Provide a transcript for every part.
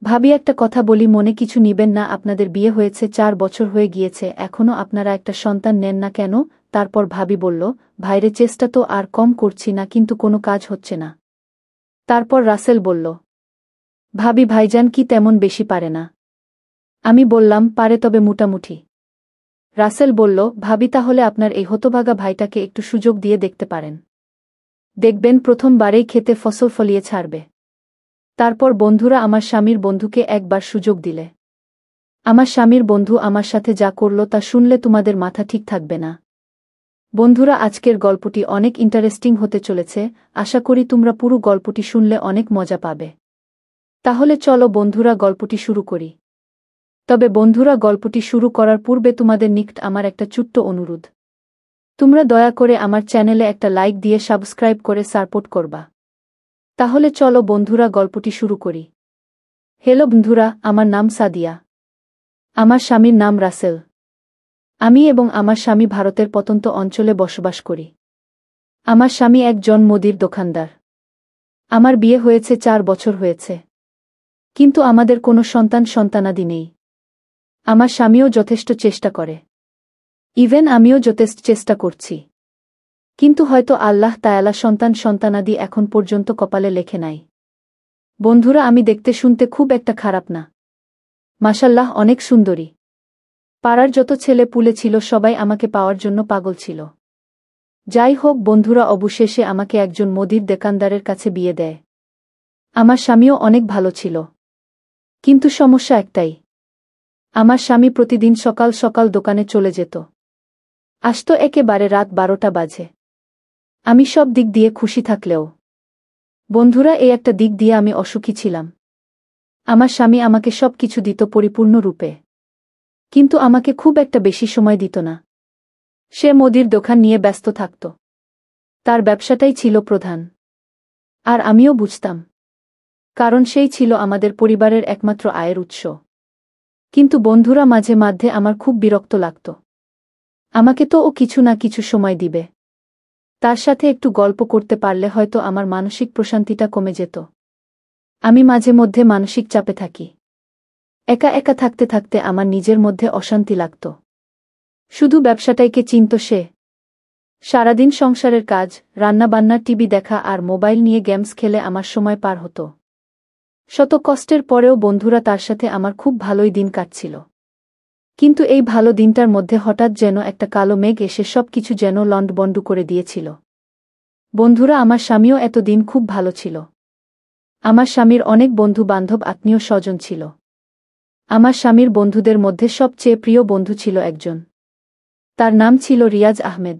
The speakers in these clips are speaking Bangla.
ভাবি একটা কথা বলি, মনে কিছু নিবেন না, আপনাদের বিয়ে হয়েছে 4 বছর হয়ে গিয়েছে, এখনো আপনারা একটা সন্তান নেন না কেন? তারপর ভাবি বলল, ভাইরে চেষ্টা তো আর কম করছি না, কিন্তু কোনো কাজ হচ্ছে না। তারপর রাসেল বলল, ভাবি ভাইজান কি তেমন বেশি পারে না? আমি বললাম, পারে তবে মোটামুটি। রাসেল বলল, ভাবি তাহলে আপনার এই হতভাগা ভাইটাকে একটু সুযোগ দিয়ে দেখতে পারেন। দেখবেন প্রথমবারেই খেতে ফসল ফলিয়ে ছাড়বে। তারপর বন্ধুরা আমার স্বামীর বন্ধুকে একবার সুযোগ দিলে। আমার স্বামীর বন্ধু আমার সাথে যা করল তা শুনলে তোমাদের মাথা ঠিক থাকবে না। বন্ধুরা, আজকের গল্পটি অনেক ইন্টারেস্টিং হতে চলেছে, আশা করি তোমরা পুরো গল্পটি শুনলে অনেক মজা পাবে। তাহলে চলো বন্ধুরা, গল্পটি শুরু করি। তবে বন্ধুরা, গল্পটি শুরু করার পূর্বে তোমাদের নিকট আমার একটা ছোট্ট অনুরোধ। তোমরা দয়া করে আমার চ্যানেলে একটা লাইক দিয়ে সাবস্ক্রাইব করে সাপোর্ট করবা। তাহলে চলো বন্ধুরা, গল্পটি শুরু করি। হ্যালো বন্ধুরা, আমার নাম সাদিয়া। আমার স্বামীর নাম রাসেল। আমি এবং আমার স্বামী ভারতের প্রত্যন্ত অঞ্চলে বসবাস করি। আমার স্বামী একজন মুদির দোকানদার। আমার বিয়ে হয়েছে 4 বছর হয়েছে। কিন্তু আমাদের কোনো সন্তানাদি নেই। আমার স্বামীও যথেষ্ট চেষ্টা করে। ইভেন আমিও যথেষ্ট চেষ্টা করছি। কিন্তু হয়তো আল্লাহ তাআলা সন্তানাদি এখন পর্যন্ত কপালে লেখে নাই। বন্ধুরা, আমি দেখতে শুনতে খুব একটা খারাপ না। মাশাল্লাহ, অনেক সুন্দরী। পাড়ার যত ছেলে পুলে ছিল সবাই আমাকে পাওয়ার জন্য পাগল ছিল। যাই হোক বন্ধুরা, অবশেষে আমাকে একজন মুদির দোকানদারের কাছে বিয়ে দেয়। আমার স্বামীও অনেক ভালো ছিল। কিন্তু সমস্যা একটাই। আমার স্বামী প্রতিদিন সকাল সকাল দোকানে চলে যেত। আসতো একেবারে রাত 12টা বাজে। আমি সব দিক দিয়ে খুশি থাকলেও বন্ধুরা, এই একটা দিক দিয়ে আমি অসুখী ছিলাম। আমার স্বামী আমাকে সব কিছু দিত পরিপূর্ণ রূপে। কিন্তু আমাকে খুব একটা বেশি সময় দিত না। সে মুদির দোকান নিয়ে ব্যস্ত থাকত। তার ব্যবসাটাই ছিল প্রধান। আর আমিও বুঝতাম। কারণ সেই ছিল আমাদের পরিবারের একমাত্র আয়ের উৎস। কিন্তু বন্ধুরা, মাঝে মাঝে আমার খুব বিরক্ত লাগত। আমাকে তো ও কিছু না কিছু সময় দিবে। তার সাথে একটু গল্প করতে পারলে হয়তো আমার মানসিক প্রশান্তিটা কমে যেত। আমি মাঝে মধ্যে মানসিক চাপে থাকি। একা একা থাকতে থাকতে আমার নিজের মধ্যে অশান্তি লাগত। শুধু ব্যবসাটাইকে চিনত সে। সারাদিন সংসারের কাজ, রান্নাবান্না, টিভি দেখা আর মোবাইল নিয়ে গেমস খেলে আমার সময় পার হতো। শত কষ্টের পরেও বন্ধুরা, তার সাথে আমার খুব ভালোই দিন কাটছিল। কিন্তু এই ভালো দিনটার মধ্যে হঠাৎ যেন একটা কালো মেঘ এসে সব কিছু যেন লণ্ডভণ্ড করে দিয়েছিল। বন্ধুরা, আমার স্বামীও এতদিন খুব ভালো ছিল। আমার স্বামীর অনেক বন্ধু বান্ধব, আত্মীয় স্বজন ছিল। আমার স্বামীর বন্ধুদের মধ্যে সবচেয়ে প্রিয় বন্ধু ছিল একজন। তার নাম ছিল রিয়াজ আহমেদ।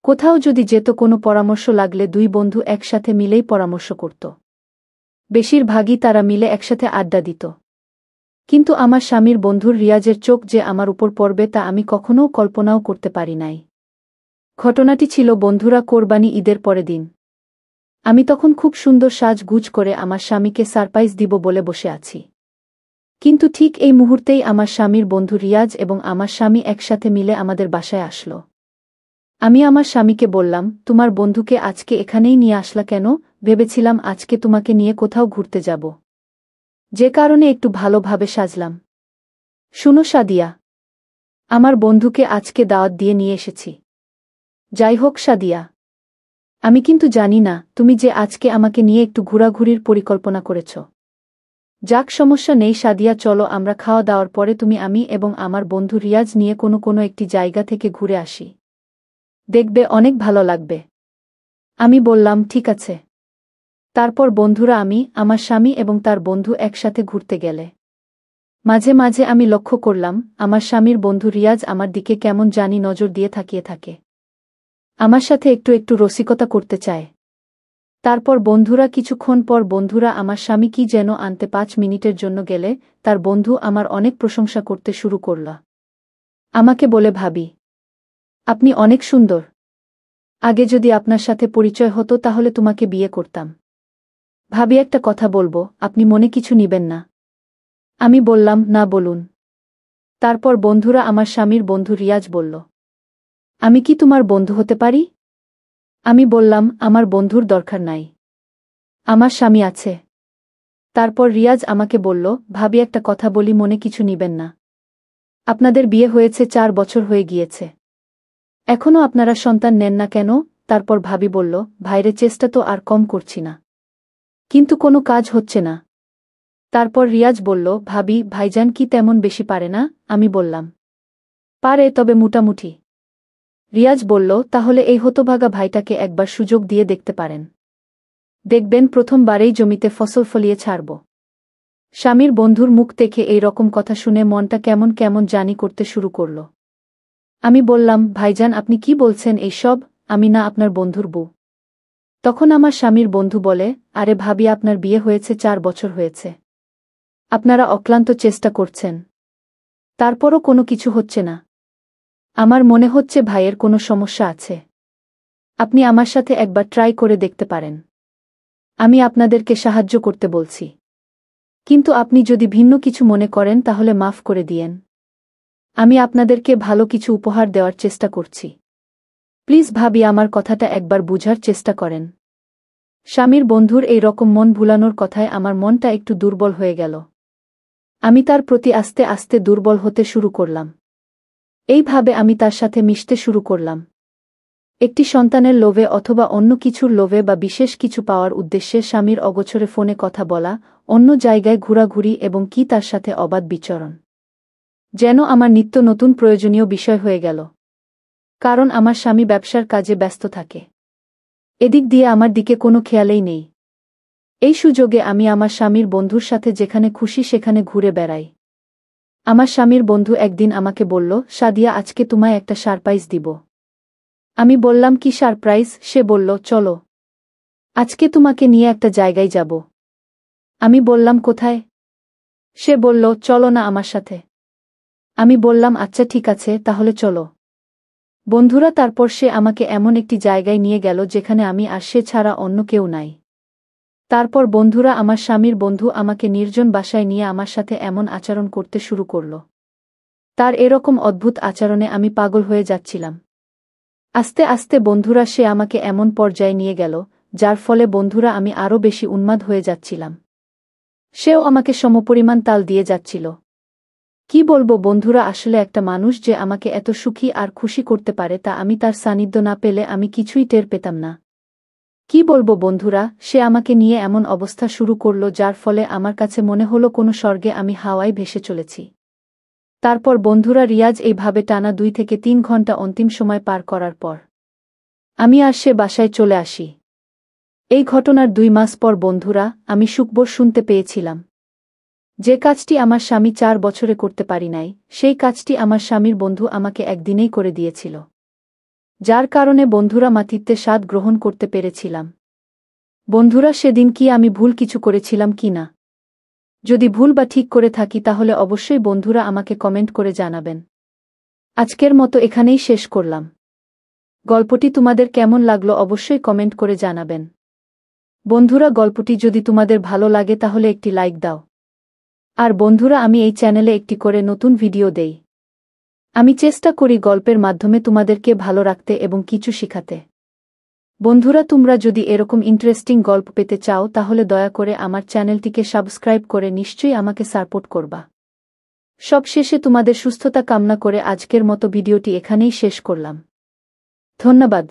কোথাও যদি যেত, কোনো পরামর্শ লাগলে 2 বন্ধু একসাথে মিলেই পরামর্শ করত। বেশিরভাগই তারা মিলে একসাথে আড্ডা দিত। কিন্তু আমার স্বামীর বন্ধুর রিয়াজের চোখ যে আমার উপর পড়বে তা আমি কখনও কল্পনাও করতে পারি নাই। ঘটনাটি ছিল বন্ধুরা, কোরবানি ঈদের পরের দিন। আমি তখন খুব সুন্দর সাজগুজ করে আমার স্বামীকে সারপ্রাইজ দিব বলে বসে আছি। কিন্তু ঠিক এই মুহূর্তেই আমার স্বামীর বন্ধু রিয়াজ এবং আমার স্বামী একসাথে মিলে আমাদের বাসায় আসলো। আমি আমার স্বামীকে বললাম, তোমার বন্ধুকে আজকে এখানেই নিয়ে আসলা কেন? ভেবেছিলাম আজকে তোমাকে নিয়ে কোথাও ঘুরতে যাব। যে কারণে একটু ভালোভাবে সাজলাম। শুনো সাদিয়া, আমার বন্ধুকে আজকে দাওয়াত দিয়ে নিয়ে এসেছি। যাই হোক সাদিয়া, আমি কিন্তু জানি না তুমি যে আজকে আমাকে নিয়ে একটু ঘোরাঘুরির পরিকল্পনা করেছ। যাক, সমস্যা নেই সাদিয়া, চলো আমরা খাওয়া দাওয়ার পরে আমি এবং আমার বন্ধু রিয়াজ নিয়ে কোনো একটি জায়গা থেকে ঘুরে আসি। দেখবে অনেক ভালো লাগবে। আমি বললাম, ঠিক আছে। তারপর বন্ধুরা, আমার স্বামী এবং তার বন্ধু একসাথে ঘুরতে গেলে। মাঝে মাঝে আমি লক্ষ্য করলাম আমার স্বামীর বন্ধু রিয়াজ আমার দিকে কেমন জানি নজর দিয়ে তাকিয়ে থাকে। আমার সাথে একটু একটু রসিকতা করতে চায়। তারপর বন্ধুরা, কিছুক্ষণ পর বন্ধুরা আমার স্বামী কি যেন আনতে 5 মিনিটের জন্য গেলে তার বন্ধু আমার অনেক প্রশংসা করতে শুরু করল। আমাকে বলে, ভাবি, আপনি অনেক সুন্দর। আগে যদি আপনার সাথে পরিচয় হতো তাহলে তোমাকে বিয়ে করতাম। ভাবি, একটা কথা বলবো, আপনি মনে কিছু নিবেন না? আমি বললাম, না, বলুন। তারপর বন্ধুরা আমার স্বামীর বন্ধু রিয়াজ বলল, আমি কি তোমার বন্ধু হতে পারি? আমি বললাম, আমার বন্ধুর দরকার নাই। আমার স্বামী আছে। তারপর রিয়াজ আমাকে বলল, ভাবি একটা কথা বলি, মনে কিছু নিবেন না। আপনাদের বিয়ে হয়েছে 4 বছর হয়ে গিয়েছে। এখনও আপনারা সন্তান নেন না কেন? তারপর ভাবি বলল, ভাইরে চেষ্টা তো আর কম করছি না, কিন্তু কোনো কাজ হচ্ছে না। তারপর রিয়াজ বলল, ভাবি, ভাইজান কি তেমন বেশি পারে না? আমি বললাম, পারে, তবে মোটামুটি। রিয়াজ বলল, তাহলে এই হতভাগা ভাইটাকে একবার সুযোগ দিয়ে দেখতে পারেন। দেখবেন প্রথমবারেই জমিতে ফসল ফলিয়ে ছাড়ব। স্বামীর বন্ধুর মুখ থেকে এই রকম কথা শুনে মনটা কেমন কেমন জানি করতে শুরু করল। আমি বললাম, ভাইজান আপনি কি বলছেন এইসব? আমি না আপনার বন্ধুর বউ। তখন আমার স্বামীর বন্ধু বলে, আরে ভাবি, আপনার বিয়ে হয়েছে 4 বছর হয়েছে। আপনারা অক্লান্ত চেষ্টা করছেন, তারপরও কোনো কিছু হচ্ছে না। আমার মনে হচ্ছে ভাইয়ের কোনো সমস্যা আছে। আপনি আমার সাথে একবার ট্রাই করে দেখতে পারেন। আমি আপনাদেরকে সাহায্য করতে বলছি, কিন্তু আপনি যদি ভিন্ন কিছু মনে করেন তাহলে মাফ করে দিয়েন। আমি আপনাদেরকে ভালো কিছু উপহার দেওয়ার চেষ্টা করছি। প্লিজ ভাবি, আমার কথাটা একবার বুঝার চেষ্টা করেন। স্বামীর বন্ধুর এই রকম মন ভুলানোর কথায় আমার মনটা একটু দুর্বল হয়ে গেল। আমি তার প্রতি আস্তে আস্তে দুর্বল হতে শুরু করলাম। এইভাবে আমি তার সাথে মিশতে শুরু করলাম। একটি সন্তানের লোভে অথবা অন্য কিছুর লোভে বা বিশেষ কিছু পাওয়ার উদ্দেশ্যে স্বামীর অগোচরে ফোনে কথা বলা, অন্য জায়গায় ঘোরাঘুরি এবং কি তার সাথে অবাধ বিচরণ যেন আমার নিত্য নতুন প্রয়োজনীয় বিষয় হয়ে গেল। কারণ আমার স্বামী ব্যবসার কাজে ব্যস্ত থাকে। এদিক দিয়ে আমার দিকে কোনো খেয়ালেই নেই। এই সুযোগে আমি আমার স্বামীর বন্ধুর সাথে যেখানে খুশি সেখানে ঘুরে বেড়াই। আমার স্বামীর বন্ধু একদিন আমাকে বলল, সাদিয়া, আজকে তোমায় একটা সারপ্রাইজ দিব। আমি বললাম, কি সারপ্রাইজ? সে বলল, চলো, আজকে তোমাকে নিয়ে একটা জায়গায় যাব। আমি বললাম, কোথায়? সে বলল, চলো না আমার সাথে। আমি বললাম, আচ্ছা ঠিক আছে, তাহলে চলো। বন্ধুরা, তারপর সে আমাকে এমন একটি জায়গায় নিয়ে গেল যেখানে আমি আর সে ছাড়া অন্য কেউ নাই। তারপর বন্ধুরা, আমার স্বামীর বন্ধু আমাকে নির্জন বাসায় নিয়ে আমার সাথে এমন আচরণ করতে শুরু করল। তার এরকম অদ্ভুত আচরণে আমি পাগল হয়ে যাচ্ছিলাম। আস্তে আস্তে বন্ধুরা, সে আমাকে এমন পর্যায়ে নিয়ে গেল যার ফলে বন্ধুরা আমি আরও বেশি উন্মাদ হয়ে যাচ্ছিলাম। সেও আমাকে সমপরিমাণ তাল দিয়ে যাচ্ছিল। কি বলবো বন্ধুরা, আসলে একটা মানুষ যে আমাকে এত সুখী আর খুশি করতে পারে তা আমি তার সান্নিধ্য না পেলে আমি কিছুই টের পেতাম না। কি বলবো বন্ধুরা, সে আমাকে নিয়ে এমন অবস্থা শুরু করল যার ফলে আমার কাছে মনে হলো কোনো স্বর্গে আমি হাওয়ায় ভেসে চলেছি। তারপর বন্ধুরা, রিয়াজ এইভাবে টানা 2 থেকে 3 ঘন্টা অন্তিম সময় পার করার পর আমি আর সে বাসায় চলে আসি। এই ঘটনার 2 মাস পর বন্ধুরা, আমি সুখবর শুনতে পেয়েছিলাম। যে কাজটি আমার স্বামী 4 বছরে করতে পারি নাই, সেই কাজটি আমার স্বামীর বন্ধু আমাকে একদিনেই করে দিয়েছিল। যার কারণে বন্ধুরা মাতৃত্বের স্বাদ গ্রহণ করতে পেরেছিলাম। বন্ধুরা, সেদিন কি আমি ভুল কিছু করেছিলাম কি না? যদি ভুল বা ঠিক করে থাকি তাহলে অবশ্যই বন্ধুরা আমাকে কমেন্ট করে জানাবেন। আজকের মতো এখানেই শেষ করলাম। গল্পটি তোমাদের কেমন লাগলো অবশ্যই কমেন্ট করে জানাবেন। বন্ধুরা, গল্পটি যদি তোমাদের ভালো লাগে তাহলে একটি লাইক দাও। আর বন্ধুরা, আমি এই চ্যানেলে একটি করে নতুন ভিডিও দেই। আমি চেষ্টা করি গল্পের মাধ্যমে তোমাদেরকে ভালো রাখতে এবং কিছু শিখাতে। বন্ধুরা, তোমরা যদি এরকম ইন্টারেস্টিং গল্প পেতে চাও তাহলে দয়া করে আমার চ্যানেলটিকে সাবস্ক্রাইব করে নিশ্চয়ই আমাকে সাপোর্ট করবা। সবশেষে তোমাদের সুস্থতা কামনা করে আজকের মতো ভিডিওটি এখানেই শেষ করলাম। ধন্যবাদ।